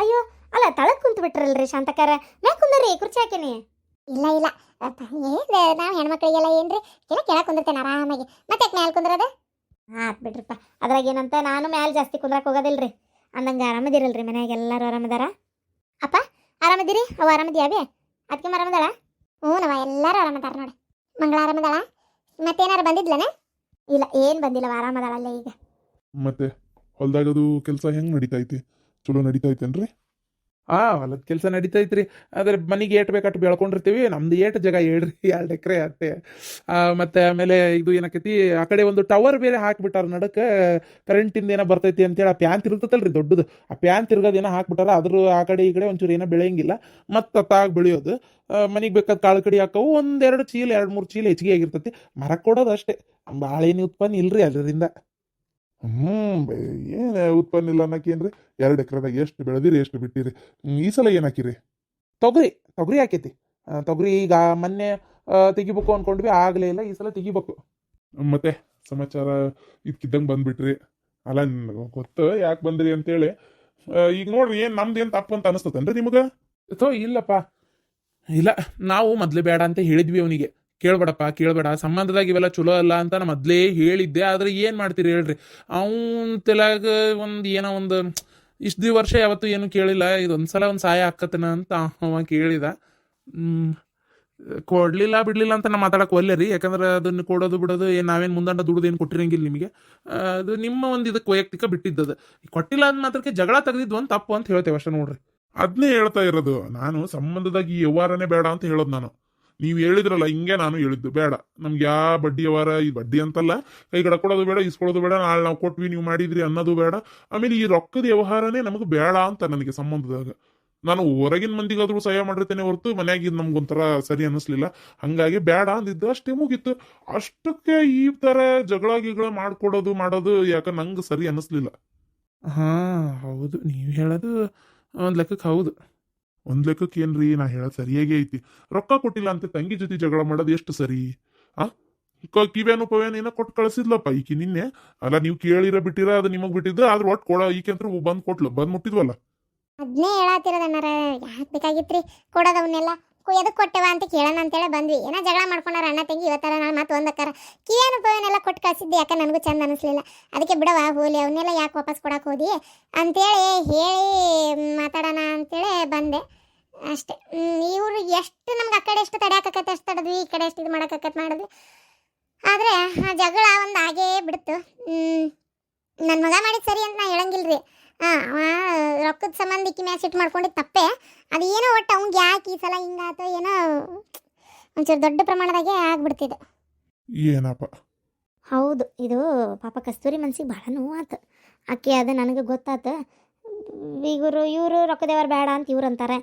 ಅಯ್ಯೋ ಅಲ್ಲ ತಳಗ್ ಕುಂತು ಬಿಟ್ರಲ್ರಿ ಶಾಂತಕಾರ ಮ್ಯಾಕ್ ಕುಂದ್ರಿ ಕುರ್ಚಿ ಹಾಕಿನಿ. ಇಲ್ಲ ಇಲ್ಲ ನಾವು ಹೆಣ್ಮಕ್ಳಿಗೆಲ್ಲ ಏನ್ರಿ ಕೆಳಗೆ ಕುಂದಿರ್ತೇನೆ ಆರಾಮಾಗಿ, ಮತ್ತೆ ಮ್ಯಾಲೆ ಕುಂದ್ರದ. ಆತ್ ಬಿಡ್ರಿಪ್ಪ, ಅದ್ರಾಗ ಏನಂತ ನಾನು ಮ್ಯಾಲೆ ಜಾಸ್ತಿ ಕುಂದ್ರಕ್ಕೆ ಹೋಗೋದಿಲ್ರಿ. ಅಂದಂಗೆ ಆರಾಮದಿರಲ್ರಿ ಮನ್ಯಾಗ ಎಲ್ಲರೂ ಆರಾಮದಾರ? ಅಪ್ಪ ಆರಾಮದಿರಿ? ಅವ ಆರಾಮದಿಯಾವೆ? ಅದಕ್ಕೆ ಆರಾಮದಾಳ? ಹ್ಞೂ ನವ ಎಲ್ಲರೂ ಆರಾಮದಾರ ನೋಡಿ. ಮಂಗಳ ಆರಾಮದಾಳ? ಮತ್ತೇನಾರು ಬಂದಿದ್ಲನ? ಇಲ್ಲ ಏನು ಬಂದಿಲ್ಲ, ಆರಾಮದಾಳಲ್ಲ ಈಗ. ಮತ್ತೆ ಹೊಲ್ದಾಗದು ಕೆಲಸ ಹೆಂಗೆ ನಡೀತೈತಿ? ಚಲೋ ನಡೀತೈತೇನ್ರಿ? ಹೊಲದ ಕೆಲಸ ನಡೀತೈತ್ರಿ. ಅದ್ರ ಮನೆಗೆ ಏಟ್ ಬೇಕಟ್ಟು ಬೆಳ್ಕೊಂಡಿರ್ತೀವಿ. ನಮ್ದು ಏಟ್ ಜಾಗ ಹೇಳ್ರಿ, 2 ಎಕರೆ ಅಷ್ಟೇ. ಮತ್ತೆ ಆಮೇಲೆ ಇದು ಏನಕೈತಿ, ಆ ಕಡೆ ಒಂದು ಟವರ್ ಬೇರೆ ಹಾಕ್ಬಿಟ್ಟಾರ ನಡಕ್ಕೆ, ಕರೆಂಟಿಂದ ಏನೋ ಬರ್ತೈತಿ ಅಂತೇಳಿ. ಆ ಪ್ಯಾನ್ ತಿರುಗ್ತೈತಲ್ರಿ ದೊಡ್ಡದು, ಆ ಪ್ಯಾನ್ ತಿರ್ಗೋದು ಏನೋ ಹಾಕ್ಬಿಟ್ಟಾರ. ಅದ್ರ ಆ ಕಡೆ ಈ ಕಡೆ ಒಂಚೂರು ಏನೋ ಬೆಳೆಯಂಗಿಲ್ಲ, ಮತ್ತು ತಾಗ ಬೆಳೆಯೋದು. ಮನೆಗೆ ಬೇಕಾದ ಕಾಳು ಕಡಿ ಹಾಕವು, 1-2 ಚೀಲ 2-3 ಚೀಲ ಹೆಚ್ಚಿಗೆ ಆಗಿರ್ತೈತಿ. ಮರಕ್ಕೆ ಕೊಡೋದು ಅಷ್ಟೇ, ಭಾಳ ಏನು ಉತ್ಪನ್ನ ಇಲ್ರಿ ಅದರಿಂದ. ಏನು ಉತ್ಪನ್ನ ಇಲ್ಲ ಅನ್ನಕೇನ್ರಿ? 2 ಎಕರೆದಾಗ ಎಷ್ಟು ಬೆಳೆದಿರಿ, ಎಷ್ಟು ಬಿಟ್ಟಿರಿ? ಈ ಸಲ ಏನು ಹಾಕಿರಿ? ತೊಗರಿ ಹಾಕೈತಿ. ತೊಗರಿ ಈಗ ಮೊನ್ನೆ ತೆಗಿಬೇಕು ಅನ್ಕೊಂಡ್ವಿ, ಆಗಲೇ ಇಲ್ಲ. ಈ ಸಲ ತೆಗಿಬೇಕು. ಮತ್ತೆ ಸಮಾಚಾರ ಇದ್ಕಿದ್ದಂಗೆ ಬಂದ್ಬಿಟ್ರಿ. ಅಲ್ಲ ಗೊತ್ತು ಯಾಕೆ ಬಂದ್ರಿ ಅಂತೇಳಿ. ಈಗ ನೋಡ್ರಿ, ಏನು ನಮ್ದು ತಪ್ಪು ಅಂತ ಅನಿಸ್ತತೇನ್ರಿ ನಿಮಗೆ? ಇಲ್ಲಪ್ಪ, ಇಲ್ಲ, ನಾವು ಮೊದ್ಲೇ ಬೇಡ ಅಂತ ಹೇಳಿದ್ವಿ ಅವನಿಗೆ. ಕೇಳಬೇಡ, ಸಂಬಂಧದಾಗ ಇವೆಲ್ಲ ಚಲೋ ಅಲ್ಲ ಅಂತ ನಾ ಮೊದಲೇ ಹೇಳಿದ್ದೆ. ಆದ್ರೆ ಏನು ಮಾಡ್ತೀರಿ ಹೇಳ್ರಿ, ಅವನ ತಲೆಯಾಗ ಏನೋ ಒಂದು ಇಷ್ಟು ವರ್ಷ ಯಾವತ್ತೂ ಏನು ಕೇಳಿಲ್ಲ. ಇದೊಂದ್ಸಲ ಒಂದು ಸಹಾಯ ಆಕ್ಕತ್ತನ ಅಂತ ಅವ ಕೇಳಿದ. ಕೊಡ್ಲಿಲ್ಲ ಬಿಡ್ಲಿಲ್ಲ ಅಂತ ನಾ ಮಾತಾಡಕ್ಕೆ ಒಲ್ಲೆ ರೀ. ಯಾಕಂದ್ರೆ ಅದನ್ನು ಕೊಡೋದು ಬಿಡೋದು ನಾವೇನು ಮುಂದಂಡ ದುಡ್ದು ಏನು ಕೊಟ್ಟಿರಂಗಿಲ್ಲ ನಿಮಗೆ. ಅದು ನಿಮ್ಮ ಒಂದು ಇದಕ್ಕೆ ವೈಯಕ್ತಿಕ ಬಿಟ್ಟಿದ್ದದು. ಕೊಟ್ಟಿಲ್ಲ ಅಂದ ಮಾತ್ರಕ್ಕೆ ಜಗಳ ತೆಗೆದಿದ್ದು ಒಂದು ತಪ್ಪು ಅಂತ ಹೇಳ್ತೇವೆ ಅಷ್ಟೇ ನೋಡ್ರಿ. ಅದನ್ನೇ ಹೇಳ್ತಾ ಇರೋದು ನಾನು. ಸಂಬಂಧದಾಗ ಈ ವ್ಯವಹಾರನೇ ಬೇಡ ಅಂತ ಹೇಳೋದು ನಾನು. ನೀವು ಹೇಳಿದ್ರಲ್ಲ, ಹಿಂಗೆ ನಾನು ಹೇಳಿದ್ದು. ಬೇಡ ನಮ್ಗೆ ಯಾವ ಬಡ್ಡಿ ವ್ಯವಹಾರ, ಈ ಬಡ್ಡಿ ಅಂತಲ್ಲ, ಕೈ ಕಡೆ ಕೊಡೋದು ಬೇಡ, ಇಸ್ಕೊಳ್ಳೋದು ಬೇಡ, ನಾಳೆ ನಾವು ಕೊಟ್ವಿ ನೀವು ಮಾಡಿದ್ರಿ ಅನ್ನೋದು ಬೇಡ. ಆಮೇಲೆ ಈ ರೊಕ್ಕದ ವ್ಯವಹಾರನೇ ನಮಗೆ ಬೇಡ ಅಂತ ನನಗೆ ಸಂಬಂಧದಾಗ. ನಾನು ಹೊರಗಿನ ಮಂದಿಗಾದ್ರೂ ಸಹಾಯ ಮಾಡಿರ್ತೇನೆ ಹೊರತು ಮನ್ಯಾಗಿದ್ ನಮ್ಗೊಂಥರ ಸರಿ ಅನ್ನಿಸ್ಲಿಲ್ಲ. ಹಂಗಾಗಿ ಬೇಡ ಅಂದಿದ್ದು, ಅಷ್ಟೇ ಮುಗೀತು. ಅಷ್ಟಕ್ಕೆ ಈ ತರ ಜಗಳ ಮಾಡೋದು ಯಾಕ ನಂಗೆ ಸರಿ ಅನ್ನಿಸ್ಲಿಲ್ಲ. ಹೌದು, ನೀವು ಹೇಳೋದು ಒಂದು ಲೆಕ್ಕಕ್ಕೆ ಹೌದು. ಒಂದ್ ಲೆಕ್ಕಕ್ಕೆ ಏನ್ರಿ, ನಾ ಹೇಳೋದು ಸರಿಯಾಗಿ ಐತಿ. ರೊಕ್ಕ ಕೊಟ್ಟಿಲ್ಲ ಅಂತ ತಂಗಿ ಜೊತೆ ಜಗಳ ಮಾಡೋದು ಎಷ್ಟು ಸರಿ? ಕಿವ್ಯಾನು ಪವ್ಯಾನು ಏನೋ ಕೊಟ್ಟು ಕಳಿಸಿದ್ಲಪ್ಪ ಈಕಿ ನಿನ್ನೆ. ಅಲ್ಲ ನೀವು ಕೇಳಿರ ಬಿಟ್ಟಿರ, ಅದು ನಿಮಗ್ ಬಿಟ್ಟಿದ್ದು. ಆದ್ರೆ ಒಟ್ಟು ಕೊಡ ಈಕೆ ಅಂತ ಬಂದ್ ಕೊಟ್ಲು, ಬಂದ್ ಮುಟ್ಟಿದ್ವಲ್ಲ. ಅದನ್ನೇ ಹೇಳತ್ತಿರೋದನ್ನಾರ, ಯಾಕೆ ಬೇಕಾಗಿತ್ರಿ ಕೊಡೋದವನ್ನೆಲ್ಲ? ಎದಕ್ಕೆ ಕೊಟ್ಟೆವ ಅಂತ ಕೇಳೋಣ ಅಂತೇಳಿ ಬಂದ್ವಿ. ಏನೋ ಜಗಳ ಮಾಡ್ಕೊಂಡಾರ ಅಣ್ಣ ತಂಗಿ. ಇವತ್ತರ ನಾನು ಮತ್ತೆ ಒಂದಕ್ಕಾರ ಕಿವೇನು ಪವೇನೆಲ್ಲ ಕೊಟ್ಟು ಕಳಿಸಿದ್ದೆ. ಯಾಕೆ ನನಗೂ ಚಂದ ಅನಿಸ್ಲಿಲ್ಲ. ಅದಕ್ಕೆ ಬಿಡವ ಹೋಲಿ, ಅವನ್ನೆಲ್ಲ ಯಾಕೆ ವಾಪಸ್ ಕೊಡಕ್ಕೆ ಹೋದಿ ಅಂತೇಳಿ ಹೇಳಿ ಮಾತಾಡೋಣ ಅಂತೇಳಿ ಬಂದೆ ಅಷ್ಟೇ. ಇವ್ರು ಎಷ್ಟು ನಮ್ಗೆ ಆ ಕಡೆ ಎಷ್ಟು ತಡೆಯಾಕತ್ತೆ ಅಷ್ಟು ತಡೆದ್ವಿ, ಈ ಕಡೆ ಎಷ್ಟು ಇದು ಮಾಡೋಕತ್ತೆ ಮಾಡಿದ್ವಿ. ಆದರೆ ಆ ಜಗಳ ಒಂದು ಆಗೇ ಬಿಡ್ತು. ನನ್ನ ಮಗ ಮಾಡಿದ ಸರಿ ಅಂತ ನಾ ಹೇಳಂಗಿಲ್ರಿ. ರೊಕ್ಕದ ಸಂಬಂಧಿಕಿ ಮ್ಯಾಚ್ ಸಿಟ್ಟು ಮಾಡ್ಕೊಂಡಿದ್ದು ತಪ್ಪೆ. ಅದು ಏನೋ ಒಟ್ಟು ಅವ್ನಿಗೆ ಯಾಕೆ ಈ ಸಲ ಹಿಂಗಾತೋ ಏನೋ ಒಂಚೂರು ದೊಡ್ಡ ಪ್ರಮಾಣದಾಗೆ ಆಗ್ಬಿಡ್ತಿದೆ. ಏನಪ್ಪ? ಹೌದು, ಇದು ಪಾಪ ಕಸ್ತೂರಿ ಮನ್ಸಿಗೆ ಭಾಳ ನೋವಾತು. ಆಕೆ ಅದು ನನಗೆ ಗೊತ್ತಾತು. ಇವರು ರೊಕ್ಕದೇವರು ಬೇಡ ಅಂತ ಇವ್ರು ಅಂತಾರೆ.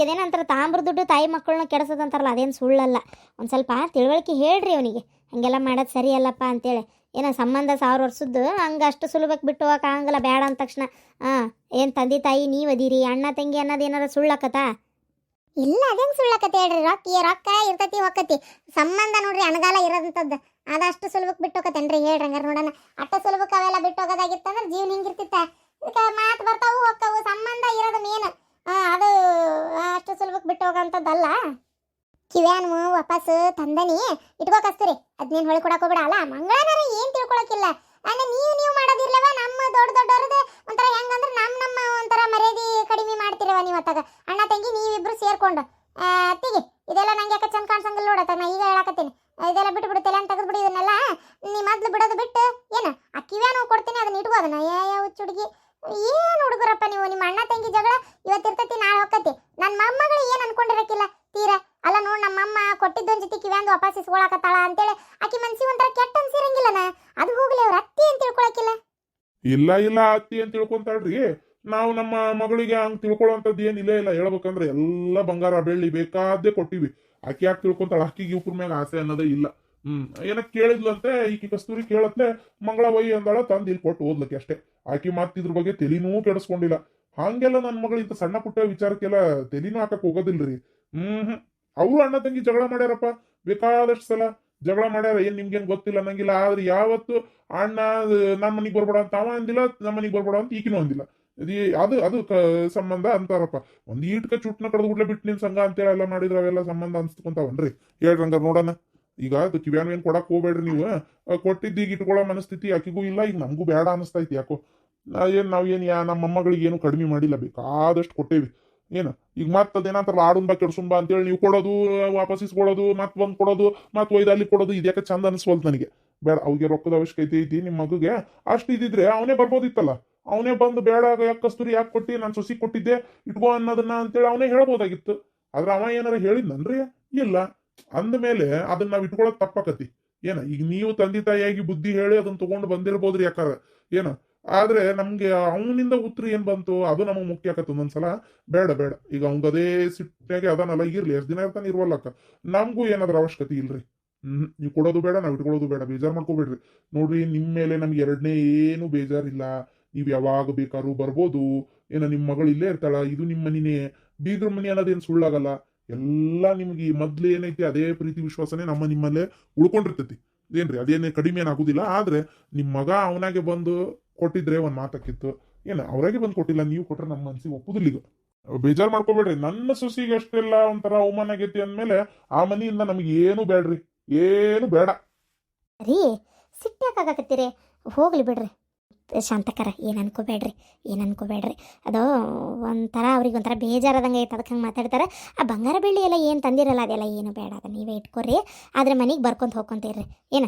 ಅದೇನಂತಾರೆ, ತಾಮ್ರ ದುಡ್ಡು ತಾಯಿ ಮಕ್ಕಳನ್ನ ಕೆಡಿಸೋದಂತಾರಲ್ಲ, ಅದೇನು ಸುಳ್ಳಲ್ಲ. ಒಂದು ಸ್ವಲ್ಪ ತಿಳುವಳಿಕೆ ಹೇಳ್ರಿ ಅವನಿಗೆ, ಹಾಗೆಲ್ಲ ಮಾಡೋದು ಸರಿಯಲ್ಲಪ್ಪ ಅಂತೇಳಿ. ಏನೋ ಸಂಬಂಧ 1000 ವರ್ಷದ್ದು, ಹಂಗೆ ಅಷ್ಟು ಸುಲಭಕ್ಕೆ ಬಿಟ್ಟು ಹೋಗಕ್ಕೆ ಆಗಂಗಿಲ್ಲ. ಬೇಡ ಅಂದ ತಕ್ಷಣ ಏನು ತಂದೆ ತಾಯಿ ನೀವು ಅದೀರಿ, ಅಣ್ಣ ತಂಗಿ ಅನ್ನೋದು ಏನಾರ ಸುಳ್ಳಾಕತ್ತಾ? ಇಲ್ಲ, ಅದೇನು ಸುಳ್ಳಾಕತ್ತೆ ಹೇಳ್ರಿ. ರೊಕ್ಕ ಇರ್ತೈತಿ ಹೊಕ್ಕತಿ. ಸಂಬಂಧ ನೋಡ್ರಿ ಅಣಗಾಲ ಇರೋದಂಥದ್ದು. ಅದಷ್ಟು ಸುಲಭಕ್ಕೆ ಬಿಟ್ಟು ಹೋಗತ್ತೇನ್ರಿ ಹೇಳ್ರಿ? ಹಂಗಾರೆ ನೋಡೋಣ, ಅಷ್ಟು ಸುಲಭಕ್ಕೆ ಅವೆಲ್ಲ ಬಿಟ್ಟು ಹೋಗೋದಾಗಿತ್ತಂದ್ರೆ ಜೀವನ ಹಿಂಗಿರ್ತಿತ್ತ. ಇದಕ್ಕೆ ಮಾತು ಬರ್ತಾವು ಹೊಕ್ಕವು, ಸಂಬಂಧ ಇರೋದು ಮೇನ್. ಅದು ಅಷ್ಟು ಸುಲಭಕ್ಕೆ ಬಿಟ್ಟು ಹೋಗೋಂಥದ್ದಲ್ಲ. ಕಿವ್ಯಾನು ವಾಪಸ್ ತಂದನಿ ಇಟ್ಕೋ ಕಸ್ತೂರಿ, ಅದನ್ನೇನು ಹೊಳಿ ಕೊಡಕ್ಕೆ ಹೋಗ್ಬಿಡ. ಅಲ್ಲ ಮಂಗಳಾನಾರ ಏನು ತಿಳ್ಕೊಳಕಿಲ್ಲ. ಅಂದ್ರೆ ನೀವು ಮಾಡೋದಿರ್ಲವ. ನಮ್ಮ ದೊಡ್ಡವ್ರದ್ದು ಒಂಥರ ಹೆಂಗಂದ್ರೆ ನಮ್ಮ ಒಂಥರ ಮರ್ಯಾದೆ ಕಡಿಮೆ ಮಾಡ್ತಿರವ ನೀವು. ಅತ್ತಾಗ ಅಣ್ಣ ತಂಗಿ ನೀವಿಬ್ರು ಸೇರ್ಕೊಂಡು ತಿಗಿ ಇದೆಲ್ಲ ನಂಗೆ ಯಾಕೆ ಚಂದ ಕಾಣಿಸಂಗಿಲ್ಲ ನೋಡತ್ತ. ನಾ ಈಗ ಹೇಳಕತ್ತೀನಿ, ಇದೆಲ್ಲ ಬಿಟ್ಟು ಬಿಡುತ್ತಲ್ಲ ಅಂತ ತೆಗೆದ್ಬಿಡಿ ಇದನ್ನೆಲ್ಲ. ನೀ ಮೊದ್ಲು ಬಿಡೋದು ಬಿಟ್ಟು ಏನು ಆ ಕಿವ್ಯಾನು ಕೊಡ್ತೀನಿ, ಅದನ್ನ ಇಟ್ಕೋ. ಅದನ್ನ ಯಾವ ಹುಡುಗಿ ಏನು ಹುಡುಗರಪ್ಪ ನೀವು? ನಿಮ್ಮ ಅಣ್ಣ ತಂಗಿ ಜಗಳ ಇವತ್ತಿರ್ತೈತಿ, ನಾಳೆ ಹೋಗತಿ. ನನ್ನ ಮೊಮ್ಮಗಳು ಏನು ಅನ್ಕೊಂಡಿರಕ್ಕಿಲ್ಲ ತೀರಾ. ಅಲ್ಲ ನೋಡಿ, ನಮ್ಮಮ್ಮ ಕೊಟ್ಟಿದ್ದೊಂದು ಜೊತೆ ಕಿವ್ಯಾಂದು ವಾಪಸ್ ಇಸ್ಕೊಳಕತ್ತಾಳ ಅಂತೇಳಿ ಆಕಿ ಮನ್ಸಿ ಒಂಥರ ಕೆಟ್ಟ ಅನ್ಸಿರಂಗಿಲ್ಲನ. ಅದು ಹೋಗ್ಲಿ, ಅವ್ರ ಅತ್ತಿ ಅಂತ ತಿಳ್ಕೊಳಕಿಲ್ಲ. ಇಲ್ಲ ಅತ್ತಿ ಅಂತ ತಿಳ್ಕೊಂತಾಳ್ರಿ. ನಾವು ನಮ್ಮ ಮಗಳಿಗೆ ಹಂಗೆ ತಿಳ್ಕೊಳ್ಳೋಂಥದ್ದು ಏನಿಲ್ಲ. ಹೇಳ್ಬೇಕಂದ್ರೆ ಎಲ್ಲ ಬಂಗಾರ ಬೆಳ್ಳಿ ಬೇಕಾದೇ ಕೊಟ್ಟಿವಿ. ಆಕಿ ಯಾಕೆ ತಿಳ್ಕೊಂತಾಳ? ಆಕಿಗೆ ಇವ್ರ ಮ್ಯಾಗ ಆಸೆ ಅನ್ನೋದೇ ಇಲ್ಲ. ಏನಕ್ಕೆ ಕೇಳಿದ್ಲಂತೆ ಈಕಿ ಕಸ್ತೂರಿ ಕೇಳತ್ಲೆ, ಮಂಗಳ ವೈ ಅಂದಾಳ, ತಂದು ಇಲ್ಲಿ ಕೊಟ್ಟು ಓದ್ಲಕ್ಕೆ ಅಷ್ಟೇ. ಆಕಿ ಇದ್ರ ಬಗ್ಗೆ ತಲೆನೂ ಕೆಡಿಸ್ಕೊಂಡಿಲ್ಲ. ಹಂಗೆಲ್ಲ ನನ್ನ ಮಗಳು ಇಂಥ ಸಣ್ಣ ಪುಟ್ಟ ವಿಚಾರಕ್ಕೆಲ್ಲ ತಲೆನೂ ಹಾಕಕ್ ಹೋಗೋದಿಲ್ರಿ. ಅವ್ರು ಅಣ್ಣ ತಂಗಿ ಜಗಳ ಮಾಡ್ಯಾರಪ್ಪ, ಬೇಕಾದಷ್ಟು ಸಲ ಜಗಳ ಮಾಡ್ಯಾರ. ಏನ್ ನಿಮ್ಗೇನ್ ಗೊತ್ತಿಲ್ಲ ಅನ್ನಂಗಿಲ್ಲ. ಆದ್ರೆ ಯಾವತ್ತು ಅಣ್ಣ ನಮ್ಮ ಮನಿಗೆ ಬರ್ಬೇಡ ಅಂತ ಅವ ಅಂದಿಲ್ಲ, ನಮ್ಮ ಮನಿಗೆ ಬರ್ಬೇಡ ಅಂತ ಈಕಿನೂ ಅಂದಿಲ್ಲ. ಅದು ಅದು ಸಂಬಂಧ ಅಂತಾರಪ್ಪ. ಒಂದ್ ಈಟ್ಕ ಚುಟ್ನ ಕಡ್ದ್ಬಿಟ್ಲೆ ಬಿಟ್ಟು ನಿನ್ ಸಂಘ ಅಂತೇಳಿ ಎಲ್ಲ ಮಾಡಿದ್ರ ಅವೆಲ್ಲ ಸಂಬಂಧ ಅನ್ಸ್ಕೊಂತಾವನ್ರಿ? ಹೇಳ್ರಿ ಹಂಗಾರ ನೋಡೋಣ. ಈಗ ಅದು ಕಿವ್ಯಾನು ಏನ್ ಕೊಡಕ್ ಹೋಗ್ಬೇಡ್ರಿ ನೀವು. ಕೊಟ್ಟಿದ್ದು ಈಗ ಇಟ್ಕೊಳ್ಳೋ ಮನಸ್ಥಿತಿ ಆಕಿಗೂ ಇಲ್ಲ, ಈಗ ನಮಗೂ ಬೇಡ ಅನಿಸ್ತೈತಿ ಯಾಕೋ. ನಾವೇನ್ ನಮ್ಮ ಮೊಮ್ಮಗಳಿಗೆ ಏನು ಕಡಿಮೆ ಮಾಡಿಲ್ಲ, ಬೇಕಾದಷ್ಟು ಕೊಟ್ಟೇವಿ. ಏನು ಈಗ ಮತ್ ಅದೇನಂತಾರ ಆಡುನ್ ಬಾ ಕೆಡ್ಸುಂಬಾ ಅಂತೇಳಿ ನೀವು ಕೊಡೋದು, ವಾಪಸ್ ಇಸ್ಕೊಡೋದು, ಮತ್ ಬಂದ್ ಕೊಡೋದು, ಮತ್ ಒಯ್ದು ಅಲ್ಲಿ ಕೊಡೋದು, ಇದ್ಯಾಕೆ ಚಂದ ಅನಿಸ್ವಲ್ತು ನನಗೆ. ಬೇಡ, ಅವ್ರಿಗೆ ರೊಕ್ಕದ ಅವಶ್ಯಕತೆ ಐತಿ ನಿಮ್ ಮಗುಗೆ. ಅಷ್ಟು ಇದ್ದಿದ್ರೆ ಅವನೇ ಬರ್ಬೋದಿತ್ತಲ್ಲ. ಅವನೇ ಬಂದು ಬೇಡ ಯಾಕೆ ಕಸ್ತೂರಿ ಯಾಕೆ ಕೊಟ್ಟಿ, ನಾನು ಸೊಸಿ ಕೊಟ್ಟಿದ್ದೆ ಇಟ್ಕೋ ಅನ್ನೋದನ್ನ ಅಂತೇಳಿ ಅವನೇ ಹೇಳ್ಬೋದಾಗಿತ್ತು. ಆದ್ರೆ ಅವ ಏನಾರ ಹೇಳಿದ್ನನ್ರಿ? ಇಲ್ಲ. ಅಂದ ಮೇಲೆ ಅದನ್ನ ನಾವ್ ಇಟ್ಕೊಳ್ಳೋದು ತಪ್ಪಾಕತಿ. ಈಗ ನೀವು ತಂದೆ ತಾಯಿಯಾಗಿ ಬುದ್ಧಿ ಹೇಳಿ ಅದನ್ನ ತಗೊಂಡು ಬಂದಿರ್ಬೋದ್ರಿ ಯಾಕಾರ ಏನ. ಆದ್ರೆ ನಮ್ಗೆ ಅವನಿಂದ ಉತ್ತರ ಏನ್ ಬಂತು ಅದು ನಮಗ್ ಮುಖ್ಯ ಆಕತ್ತ ಒಂದೊಂದ್ಸಲ. ಬೇಡ ಬೇಡ, ಈಗ ಅವಂಗ ಅದೇ ಸಿಟ್ಟಾಗೆ ಅದನ್ನೆಲ್ಲ ಇರ್ಲಿ, ಎಷ್ಟು ದಿನ ಇರ್ತಾನೆ ಇರ್ವಲ್ಲಕ್ಕ. ನಮಗೂ ಏನಾದ್ರ ಅವಶ್ಯಕತೆ ಇಲ್ರಿ. ನೀವು ಕೊಡೋದು ಬೇಡ, ನಾವ್ ಇಟ್ಕೊಳ್ಳೋದು ಬೇಡ, ಬೇಜಾರ್ ಮಾಡ್ಕೋಬೇಡ್ರಿ. ನೋಡ್ರಿ, ನಿಮ್ ಮೇಲೆ ನಮ್ಗೆ ಎರಡನೇ ಏನು ಬೇಜಾರಿಲ್ಲ. ನೀವ್ ಯಾವಾಗ ಬೇಕಾದ್ರೂ ಬರ್ಬೋದು. ನಿಮ್ ಮಗಳು ಇಲ್ಲೇ ಇರ್ತಾಳ, ಇದು ನಿಮ್ ಮನಿನೇ. ಬೀಗ್ರ ಮನಿ ಅನ್ನೋದೇನ್ ಸುಳ್ಳಾಗಲ್ಲ. ಎಲ್ಲ ನಿಮ್ಗೆ ಈ ಮೊದ್ಲು ಏನೈತಿ ಅದೇ ಪ್ರೀತಿ ವಿಶ್ವಾಸನೇ ನಿಮ್ಮಲ್ಲೇ ಉಳ್ಕೊಂಡಿರ್ತೈತಿ. ಏನ್ರಿ ಅದೇನೇ ಕಡಿಮೆ ಏನಾಗುದಿಲ್ಲ. ಆದ್ರೆ ನಿಮ್ ಮಗ ಅವನಾಗೆ ಬಂದು ಕೊಟ್ಟಿದ್ರೆ ಒಂದ್ ಮಾತಾಕಿತ್ತು. ಅವ್ರಾಗೆ ಬಂದು ಕೊಟ್ಟಿಲ್ಲ, ನೀವು ಕೊಟ್ರೆ ನಮ್ಮ ಮನ್ಸಿಗೆ ಒಪ್ಪುದಿಲ್ಲ. ಈಗ ಬೇಜಾರ್ ಮಾಡ್ಕೋಬೇಡ್ರಿ. ನನ್ನ ಸೊಸಿಗೆ ಅಷ್ಟೆಲ್ಲ ಒಂಥರ ಅವಮಾನ ಆಗೈತಿ ಅಂದ್ಮೇಲೆ ಆ ಮನಿಯಿಂದ ನಮ್ಗೆ ಏನು ಬೇಡ್ರಿ, ಏನು ಬೇಡ. ರೀ ಸಿಟ್ಟಾಕಾಗತ್ತೀರಿ, ಹೋಗ್ಲಿ ಬಿಡ್ರಿ. ಶಾಂತಕರ ಏನು ಅನ್ಕೋಬೇಡ್ರಿ. ಅದು ಒಂಥರ ಅವ್ರಿಗೆ ಒಂಥರ ಬೇಜಾರದಂಗೆ ಐತೆ, ಅದಕ್ಕೆ ಹಂಗೆ ಮಾತಾಡ್ತಾರೆ. ಆ ಬಂಗಾರ ಬೆಳ್ಳಿ ಎಲ್ಲ ಏನು ತಂದಿರಲ್ಲ ಅದೆಲ್ಲ ಏನು ಬೇಡ, ಅದು ನೀವೇ ಇಟ್ಕೊರಿ. ಆದರೆ ಮನೆಗೆ ಬರ್ಕೊಂತ ಹೋಗ್ಕೊಂತೀರ್ರಿ.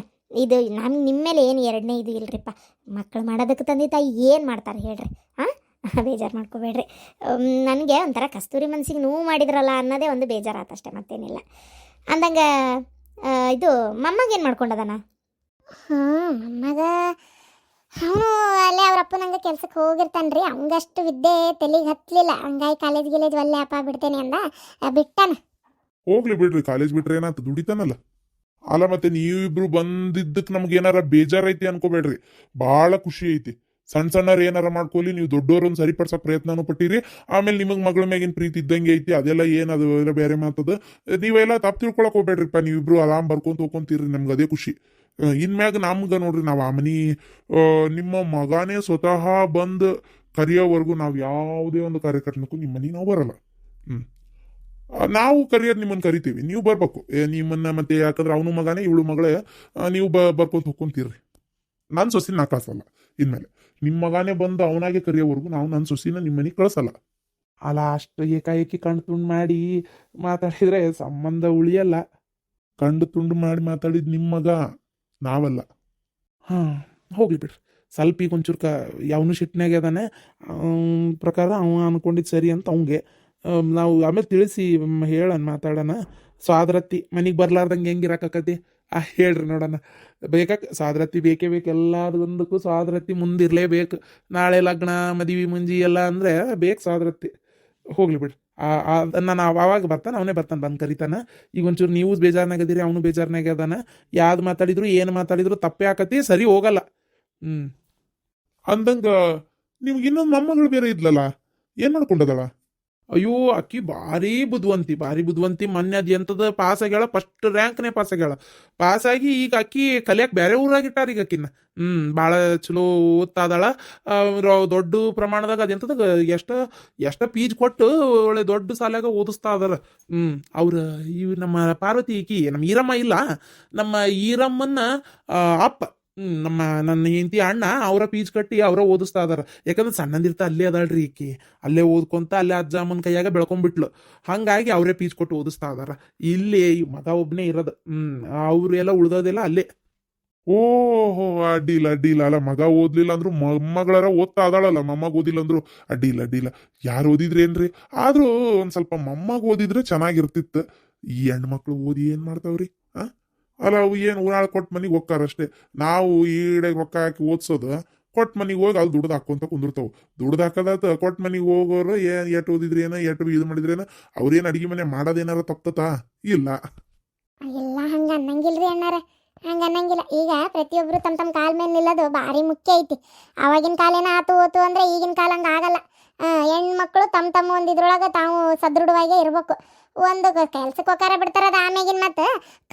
ಇದು ನಿಮ್ಮ ಮೇಲೆ ಏನು ಎರಡನೇ ಇದು ಇಲ್ರಿಪ್ಪ. ಮಕ್ಕಳು ಮಾಡೋದಕ್ಕೆ ತಂದೆ ತಾಯಿ ಏನು ಮಾಡ್ತಾರೆ ಹೇಳ್ರಿ? ಬೇಜಾರು ಮಾಡ್ಕೋಬೇಡ್ರಿ. ನನಗೆ ಒಂಥರ ಕಸ್ತೂರಿ ಮನ್ಸಿಗೆ ನೋವು ಮಾಡಿದ್ರಲ್ಲ ಅನ್ನೋದೇ ಒಂದು ಬೇಜಾರಾತಷ್ಟೇ, ಮತ್ತೇನಿಲ್ಲ. ಅಂದಂಗೆ ಇದು ಮೊಮ್ಮಗೇನು ಮಾಡ್ಕೊಂಡದನ? ಮೊಮ್ಮಗ ಅವನು ಅಲ್ಲೇ ಅವ್ರ ಅಪ್ಪನಂಗೆ ಕೆಲ್ಸಕ್ಕೆ ಹೋಗಿರ್ತಾನ್ರಿ. ಅವಂಗಷ್ಟು ವಿದ್ಯೆ ತಲೆಗೆ ಹತ್ತಲಿಲ್ಲ. ಹಂಗಾಗಿ ಕಾಲೇಜ್ ಒಲ್ಲೆ ಅಪ್ಪ ಬಿಡ್ತೇನೆ ಅಂದ, ಬಿಟ್ಟಾನ. ಹೋಗ್ಲಿ ಬಿಡ್ರಿ, ಕಾಲೇಜ್ ಬಿಟ್ರೆ ಏನಾಯ್ತು, ದುಡಿತಾನಲ್ಲ. ಅಲ್ಲ ಮತ್ತೆ ನೀವಿಬ್ರು ಬಂದಿದ್ದಕ್ಕೆ ನಮ್ಗೆ ಏನಾರ ಬೇಜಾರೈತಿ ಅನ್ಕೋಬೇಡ್ರಿ. ಬಹಳ ಖುಷಿ ಐತಿ. ಸಣ್ಣವ್ರು ಏನಾರ ಮಾಡ್ಕೊಲಿ, ನೀವು ದೊಡ್ಡವ್ರನ್ನ ಸರಿಪಡ್ಸಕ್ ಪ್ರಯತ್ನನೂ ಪಟ್ಟಿರಿ. ಆಮೇಲೆ ನಿಮಗ್ ಮಗಳ ಮ್ಯಾಗಿನ ಪ್ರೀತಿ ಇದ್ದಂಗೆ ಐತಿ, ಅದೆಲ್ಲ ಏನದು ಬೇರೆ ಮಾತದ. ನೀವೆಲ್ಲ ತಪ್ಪು ತಿಳ್ಕೊಳಕ್ ಹೋಗ್ಬೇಡ್ರಿಪ್ಪ. ನೀವಿಬ್ರು ಆರಾಮ್ ಬರ್ಕೊಂತ ಹೋಗ್ಕೊಂತೀರಿ, ನಮ್ಗೆ ಅದೇ ಖುಷಿ. ಇನ್ಮ್ಯಾಗ ನಮ್ಗ ನೋಡ್ರಿ, ನಾವ್ ಆ ಮನಿ ನಿಮ್ಮ ಮಗಾನೇ ಸ್ವತಃ ಬಂದ್ ಕರಿಯೋವರೆಗೂ ನಾವ್ ಯಾವುದೇ ಒಂದು ಕಾರ್ಯಕ್ರಮಕ್ಕೂ ನಿಮ್ಮ ಮನಿ ನಾವು ಬರಲ್ಲ. ನಾವು ಕರಿಯೋದು ನಿಮ್ಮನ್ನ ಕರಿತೀವಿ, ನೀವು ಬರ್ಬೇಕು ನಿಮ್ಮನ್ನ. ಮತ್ತೆ ಯಾಕಂದ್ರೆ ಅವನು ಮಗಾನೇ ಇವಳು ಮಗಳೇ, ನೀವು ಬರ್ಕೊಂತ ಹೋಗ್ಕೊಂತೀರ್ರಿ. ನನ್ನ ಸೊಸಿನ ನಾ ಕಳ್ಸಲ್ಲ ಇನ್ಮೇಲೆ. ನಿಮ್ಮ ಮಗಾನೇ ಬಂದು ಅವನಾಗೆ ಕರಿಯೋವರೆಗೂ ನಾವು ನನ್ನ ಸೊಸಿನ ನಿಮ್ಮ ಮನೆಗೆ ಕಳ್ಸಲ್ಲ. ಅಲ್ಲ, ಅಷ್ಟು ಏಕಾಏಕಿ ಕಣ್ಣು ತುಂಡು ಮಾಡಿ ಮಾತಾಡಿದ್ರೆ ಸಂಬಂಧ ಉಳಿಯಲ್ಲ. ಕಂಡು ತುಂಡು ಮಾಡಿ ಮಾತಾಡಿದ್ ನಿಮ್ಮ ಮಗ, ನಾವಲ್ಲ. ಹೋಗ್ಲಿ ಬಿಡ್ರಿ. ಸ್ವಲ್ಪ ಈಗ ಒಂಚೂರು ಯಾವನು ಶಿಟ್ನಾಗೆ ಅದಾನೆ ಪ್ರಕಾರ ಅವ ಅನ್ಕೊಂಡಿದ್ದು ಸರಿ ಅಂತ ಅವಂಗೆ ನಾವು ಆಮೇಲೆ ತಿಳಿಸಿ ಹೇಳೋಣ, ಮಾತಾಡೋಣ. ಸ್ವಾದ್ರತ್ತಿ ಮನೆಗೆ ಬರ್ಲಾರ್ದಂಗೆ ಹೆಂಗಿರಕತಿ ಹೇಳ್ರಿ ನೋಡೋಣ. ಸ್ವಾದ್ರತ್ತಿ ಬೇಕೇ ಬೇಕು, ಎಲ್ಲದೊಂದಕ್ಕೂ ಸ್ವಾದ್ರತ್ತಿ ಮುಂದಿರಲೇಬೇಕು. ನಾಳೆ ಲಗ್ನ ಮದುವೆ ಮುಂಜಿ ಎಲ್ಲ ಅಂದರೆ ಬೇಕು ಸ್ವಾದ್ರತ್ತಿ. ಹೋಗ್ಲಿ ಬಿಡ್ರಿ. ಅದನ್ನು ನಾವು ಅವಾಗ ಬರ್ತಾನೆ, ಅವನೇ ಬರ್ತಾನೆ, ಬಂದು ಕರಿತಾನೆ. ಈಗ ಒಂಚೂರು ನೀವು ಬೇಜಾರ್ನಾಗದಿರಿ, ಅವನು ಬೇಜಾರ್ನಾಗ ಅದಾನ. ಯಾವ್ದು ಮಾತಾಡಿದ್ರು ಏನು ಮಾತಾಡಿದ್ರು ತಪ್ಪೇ ಆಕತಿ, ಸರಿ ಹೋಗಲ್ಲ. ಅಂದಂಗ ನಿಮ್ಗೆ ಇನ್ನೊಂದು ಮೊಮ್ಮಗಳು ಬೇರೆ ಇದ್ಲಲ್ಲ, ಏನ್ ಮಾಡ್ಕೊಂಡದಳ? ಅಯ್ಯೋ, ಅಕ್ಕಿ ಭಾರಿ ಬುದ್ಧಿವಂತಿ. ಮೊನ್ನೆ ಅದು ಎಂಥದ್ದು ಪಾಸ್ ಆಗ್ಯಾಳ, ಫಸ್ಟ್ ರ್ಯಾಂಕ್ನೇ ಪಾಸಾಗಿ ಈಗ ಅಕ್ಕಿ ಕಲಿಯಕ್ಕೆ ಬೇರೆ ಊರಾಗಿಟ್ಟಾರ ಈಗ ಅಕ್ಕಿನ. ಭಾಳ ಚಲೋ ಓದ್ತಾದಾಳ. ದೊಡ್ಡ ಪ್ರಮಾಣದಾಗ ಅದೆಂಥದಾಗ ಎಷ್ಟ ಫೀಸ್ ಕೊಟ್ಟು ಒಳ್ಳೆ ದೊಡ್ಡ ಶಾಲ್ಯಾಗ ಓದಿಸ್ತಾ ಇದಾರ. ಅವ್ರ ಇವ್ ನಮ್ಮ ಪಾರ್ವತಿ ಈಕಿ ನಮ್ಮ ಈರಮ್ಮ ಇಲ್ಲ, ನಮ್ಮ ಈರಮ್ಮನ ಅಪ್ಪ ನನ್ನ ಹೆಂಡತಿ ಅಣ್ಣ ಅವರ ಫೀಸ್ ಕಟ್ಟಿ ಅವರ ಓದಿಸ್ತಾ ಇದಾರ. ಯಾಕಂದ್ರೆ ಸಣ್ಣದಿರ್ತ ಅಲ್ಲೇ ಅದಾಳ್ರಿ ಈಕಿ, ಅಲ್ಲೇ ಓದ್ಕೊಂತ ಅಲ್ಲೇ ಅಜ್ಜ ಅಮ್ಮನ ಕೈಯಾಗ ಬೆಳ್ಕೊಂಡ್ಬಿಟ್ಲು. ಹಂಗಾಗಿ ಅವರೇ ಫೀಸ್ ಕೊಟ್ಟು ಓದಿಸ್ತಾ ಇದಾರ. ಇಲ್ಲಿ ಮಗ ಒಬ್ಬನೇ ಇರೋದು. ಅವ್ರು ಎಲ್ಲ ಉಳ್ದೋದೆಲ್ಲ ಅಲ್ಲೇ. ಓಹೋ, ಅಡ್ಡಿಲ್ಲ. ಅಲ್ಲ, ಮಗ ಓದ್ಲಿಲ್ಲ ಅಂದ್ರು ಮೊಮ್ಮಗಳಾರ ಓದ್ತಾ ಅದಾಳಲ್ಲ, ಮೊಮ್ಮಗ ಓದಿಲ್ಲ ಅಂದ್ರು ಅಡ್ಡಿಲ್ಲ. ಯಾರು ಓದಿದ್ರೇನ್ರಿ? ಆದ್ರೂ ಒಂದ್ ಸ್ವಲ್ಪ ಮೊಮ್ಮಗ ಓದಿದ್ರೆ ಚೆನ್ನಾಗಿರ್ತಿತ್ತು. ಈ ಹೆಣ್ಮಕ್ಳು ಓದಿ ಏನ್ ಮಾಡ್ತಾವ್ರಿ? ಅಲ್ಲ, ಅವು ಏನು ಊರಾಳ ಕೊಟ್ಟು ಮನೆಗೆ ಹೋಗ್ತಾರಷ್ಟೇ. ನಾವು ಈಡೆಗೆ ರೊಕ್ಕ ಹಾಕಿ ಓದಿಸೋದು, ಕೊಟ್ಟು ಮನೆಗೆ ಹೋಗಿ ಅಲ್ಲಿ ದುಡ್ದು ಹಾಕೊಂತ ಕುಂದಿರ್ತಾವ. ದುಡ್ದು ಹಾಕೋದಾತ ಕೊಟ್ಟು ಮನೆಗೆ ಹೋಗೋರು ಎಟ್ ಓದಿದ್ರೇನ, ಎಟ್ ಇದು ಮಾಡಿದ್ರೇನ, ಅವ್ರೇನು ಅಡಿಗೆ ಮನೆ ಮಾಡೋದೇನಾರ ತಪ್ತತಾ? ಇಲ್ಲ ಹಂಗ ಅನ್ನಂಗಿಲ್ರಿ ಅಣ್ಣಾರ, ಹಂಗ ಅನ್ನಂಗಿಲ್ಲ. ಈಗ ಪ್ರತಿಯೊಬ್ರು ತಮ್ಮ ಕಾಲ ಮೇಲೆ ನಿಲ್ಲೋದು ಭಾರಿ ಮುಖ್ಯ ಐತಿ. ಆವಾಗಿನ ಕಾಲೇನ ಓತು ಅಂದ್ರೆ ಈಗಿನ ಕಾಲ ಹಂಗ ಆಗಲ್ಲ. ಹೆಣ್ಮಕ್ಳು ತಮ್ಮ ಒಂದಿದ್ರೊಳಗೆ ತಾವು ಸದೃಢವಾಗೇ ಇರ್ಬೇಕು. ಒಂದು ಕೆಲ್ಸಕ್ಕೆ ಹೋಗಾರ ಬಿಡ್ತಾರ, ಅದು ಆಮ್ಯಾಗಿನ ಮತ್ತೆ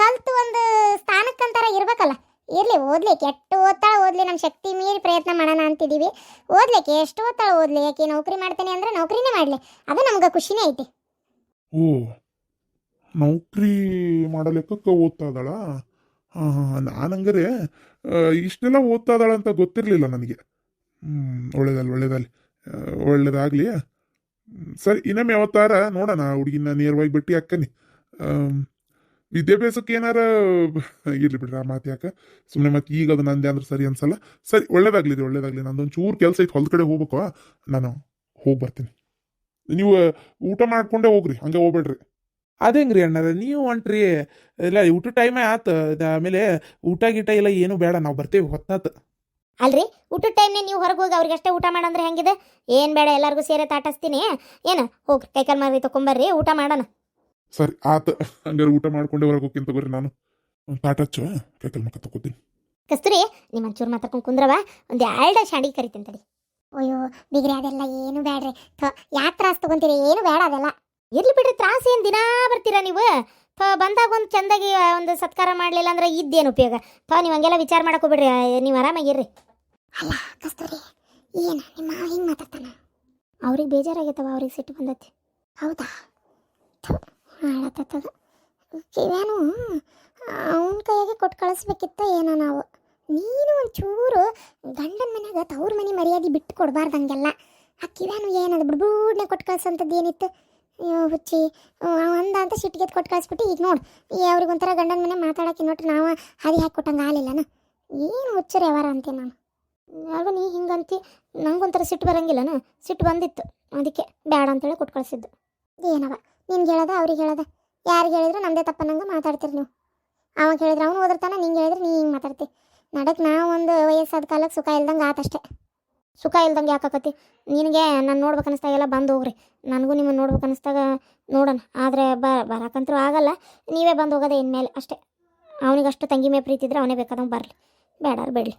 ಕಲ್ತು ಒಂದು ಸ್ಥಾನಕ್ಕಂತಾರ ಇರ್ಬೇಕಲ್ಲ. ಇರ್ಲಿ ಓದ್ಲಿಕ್ಕೆ ಎಷ್ಟು ಓದ್ತಾಳ ಓದ್ಲಿ, ನಮ್ಮ ಶಕ್ತಿ ಮೀರಿ ಪ್ರಯತ್ನ ಮಾಡೋಣ ಅಂತಿದ್ದೀವಿ. ಓದ್ಲಿಕ್ಕೆ ಎಷ್ಟು ಓದ್ತಾಳ ಓದ್ಲಿ, ಯಾಕೆ ನೌಕರಿ ಮಾಡ್ತೇನೆ ಅಂದ್ರೆ ನೌಕರಿನೇ ಮಾಡಲಿ, ಅದು ನಮ್ಗೆ ಖುಷಿನೇ ಐತಿ. ಓ, ನೌಕರಿ ಮಾಡೋ ಲೆಕ್ಕಕ್ಕೆ ಓದ್ತಾ ಇದ್ದಾಳ? ಹಾಂ ಹಾಂ, ನಾನು ಹಂಗಾರೆ ಇಷ್ಟೆಲ್ಲ ಓದ್ತಾ ಇದ್ದಾಳ ಅಂತ ಗೊತ್ತಿರಲಿಲ್ಲ ನನಗೆ. ಒಳ್ಳೇದಲ್ಲ ಒಳ್ಳೇದಾಗಲಿ. ಸರಿ, ಇನ್ನೊಮ್ಮೆ ಯಾವತ್ತಾರ ನೋಡೋಣ, ಹುಡುಗಿನ ನೇರವಾಗಿ ಭೇಟಿ ಹಾಕ್ಕನಿ. ವಿದ್ಯಾಭ್ಯಾಸಕ್ಕೆ ಏನಾರ ಇರ್ಲಿ ಬಿಡ್ರಿ, ಆ ಮಾತು ಯಾಕೆ ಸುಮ್ಮನೆ. ಮತ್ತೆ ಈಗ ಅದು ನಂದೆ ಅಂದ್ರೆ ಸರಿ ಅನ್ಸಲ್ಲ. ಸರಿ, ಒಳ್ಳೇದಾಗ್ಲಿ ನಂದೊಂದು ಚೂರು ಕೆಲಸ ಐತೆ, ಹೊಲದ ಕಡೆ ಹೋಗ್ಬೇಕು. ನಾನು ಹೋಗಿ ಬರ್ತೀನಿ. ನೀವು ಊಟ ಮಾಡ್ಕೊಂಡೇ ಹೋಗ್ರಿ, ಹಂಗೆ ಹೋಗ್ಬೇಡ್ರಿ. ಅದೇಂಗ್ರಿ ಅಣ್ಣಾರ, ನೀವು ಹೊಂಟ್ರಿ? ಇಲ್ಲ, ಊಟ ಟೈಮೇ ಆತು. ಆಮೇಲೆ ಊಟ ಗೀಟ ಇಲ್ಲ ಏನು ಬೇಡ, ನಾವು ಬರ್ತೇವೆ, ಹೊತ್ತಾತು. ಅಲ್ರಿ, ಊಟದ ಟೈಮ್ನೇ ನೀವು ಹೊರಗೆ ಹೋಗಿ ಅವ್ರಿಗೆ ಅಷ್ಟೇ ಊಟ ಮಾಡಂದ್ರೆ ಹೆಂಗಿದೆ? ಏನು ಬೇಡ, ಎಲ್ಲರಿಗೂ ಸೇರೆ ತಾಟಸ್ತೀನಿ. ಏನು ಹೋಗ್ರಿ, ಕೈಕಾಲು ಮಾರಿ ತೊಗೊಂಬರ್ರಿ, ಊಟ ಮಾಡೋಣ. ಸರಿ ಆತ, ಹಂಗಾರೆ ಊಟ ಮಾಡ್ಕೊಂಡೆ ಹೊರಗೆ ಹೋಗ್ತೀನಿ ತಗೋರಿ. ನಾನು ತಾಟಚ್ಚು ಕೈಕಲ್ ಮಕ್ಕ ತಗೋತೀನಿ. ಕಸ್ತೂರಿ, ನಿಮ್ಮ ಒಂಚೂರು ಮಾತಾಡ್ಕೊಂಡು ಕುಂದ್ರವ, ಒಂದು 2 ಶಾಂಡಿಗೆ ಕರಿತೀನಿ ತಡಿ. ಅಯ್ಯೋ ಬಿಗ್ರಿ, ಅದೆಲ್ಲ ಏನು ಬೇಡ್ರಿ. ಯಾಕೆ ತ್ರಾಸ ತಗೊಂತೀರಿ? ಏನು ಬೇಡ ಅದೆಲ್ಲ. ಇರ್ಲಿ ಬಿಡ್ರಿ, ತ್ರಾಸ ಏನು ದಿನಾ ಬರ್ತೀರಾ ನೀವು? ಬಂದಾಗ ಒಂದು ಚಂದಾಗಿ ಒಂದು ಸತ್ಕಾರ ಮಾಡಲಿಲ್ಲ ಅಂದ್ರೆ ಇದ್ದೇನು ಉಪಯೋಗ? ನೀವು ಹಂಗೆಲ್ಲ ವಿಚಾರ ಮಾಡಕ್ಕೆ ಹೋಗ್ಬಿಡ್ರಿ, ನೀವು ಆರಾಮಾಗಿರ್ರಿ. ಅಲ್ಲ ಕಸ್ತೂರಿ, ಏನು ನಿಮ್ಮ ಹಿಂಗೆ ಮಾತಾಡ್ತಾನ? ಅವ್ರಿಗೆ ಬೇಜಾರಾಗೈತವ, ಅವ್ರಿಗೆ ಸಿಟ್ಟು ಬಂದೈತಿ. ಹೌದಾ? ಹಾಳತ್ತದ ಕಿವ್ಯಾನು ಅವನ ಕೈಯಾಗೆ ಕೊಟ್ಟು ಕಳಿಸ್ಬೇಕಿತ್ತ ಏನೋ ನಾವು. ನೀನು ಒಂಚೂರು ಗಂಡನ ಮನ್ಯಾಗ ತವ್ರ ಮನೆ ಮರ್ಯಾದೆ ಬಿಟ್ಟು ಕೊಡಬಾರ್ದಂಗೆಲ್ಲ. ಆ ಕಿವ್ಯಾನು ಏನದು ಬಿಡ್ಬೂಡ್ನೆ ಕೊಟ್ಟು ಕಳ್ಸಂಥದ್ದು ಏನಿತ್ತು? ಹುಚ್ಚಿ ಅಂದ ಅಂತ ಸಿಟ್ಟಿಗೆ ಕೊಟ್ಟು ಕಳಿಸ್ಬಿಟ್ಟು ಈಗ ನೋಡಿ ಅವ್ರಿಗೆ ಒಂಥರ ಗಂಡನ ಮನೆ ಮಾತಾಡೋಕೆ ನೋಡ್ರಿ ನಾವು ಹಾದಿ ಹಾಕಿ ಕೊಟ್ಟಂಗೆ ಆಗಲಿಲ್ಲನ. ಏನು ಹುಚ್ಚರು ಯಾವಾರ ಅಂತೀನಿ ನಾನು. ಅಲ್ವ, ನೀ ಹಿಂಗಂತಿ, ನಂಗೊಂಥರ ಸಿಟ್ಟು ಬರಂಗಿಲ್ಲನ? ಸಿಟ್ಟು ಬಂದಿತ್ತು, ಅದಕ್ಕೆ ಬೇಡ ಅಂತೇಳಿ ಕೊಟ್ಟು ಕಳಿಸಿದ್ದು. ಏನವ ನಿನ್ಗೆ ಹೇಳೋದ ಅವ್ರಿಗೆ ಹೇಳೋದ? ಯಾರಿಗೆ ಹೇಳಿದ್ರು ನಮ್ಮದೇ ತಪ್ಪನಂಗೆ ಮಾತಾಡ್ತೀರಿ ನೀವು. ಅವಾಗ ಹೇಳಿದ್ರೆ ಅವನು ಓದಿರ್ತಾನೆ, ನಿಂಗೆ ಹೇಳಿದ್ರೆ ನೀ ಹಿಂಗೆ ಮಾತಾಡ್ತಿ. ನಡಕ್ಕೆ ನಾವು ಒಂದು ವಯಸ್ಸಾದ ಕಾಲಕ್ಕೆ ಸುಖ ಇಲ್ದಂಗೆ ಆತಷ್ಟೇ. ಸುಖ ಇಲ್ದಂಗೆ ಯಾಕಾಕತಿ? ನಿನಗೆ ನಾನು ನೋಡ್ಬೇಕು ಅನ್ನಿಸ್ದಾಗೆಲ್ಲ ಬಂದು ಹೋಗ್ರಿ, ನನಗೂ ನಿಮ್ಮನ್ನು ನೋಡ್ಬೇಕು ಅನ್ನಿಸ್ದಾಗ ನೋಡೋಣ. ಆದರೆ ಬರಕಂತರೂ ಆಗಲ್ಲ, ನೀವೇ ಬಂದು ಹೋಗೋದೇ ಇನ್ಮೇಲೆ ಅಷ್ಟೇ. ಅವನಿಗಷ್ಟು ತಂಗಿ ಮೇಲೆ ಪ್ರೀತಿ ಇದ್ರೆ ಅವನೇ ಬೇಕಾದಂಗೆ ಬರಲಿ, ಬೇಡಾರು ಬಿಡಲಿ.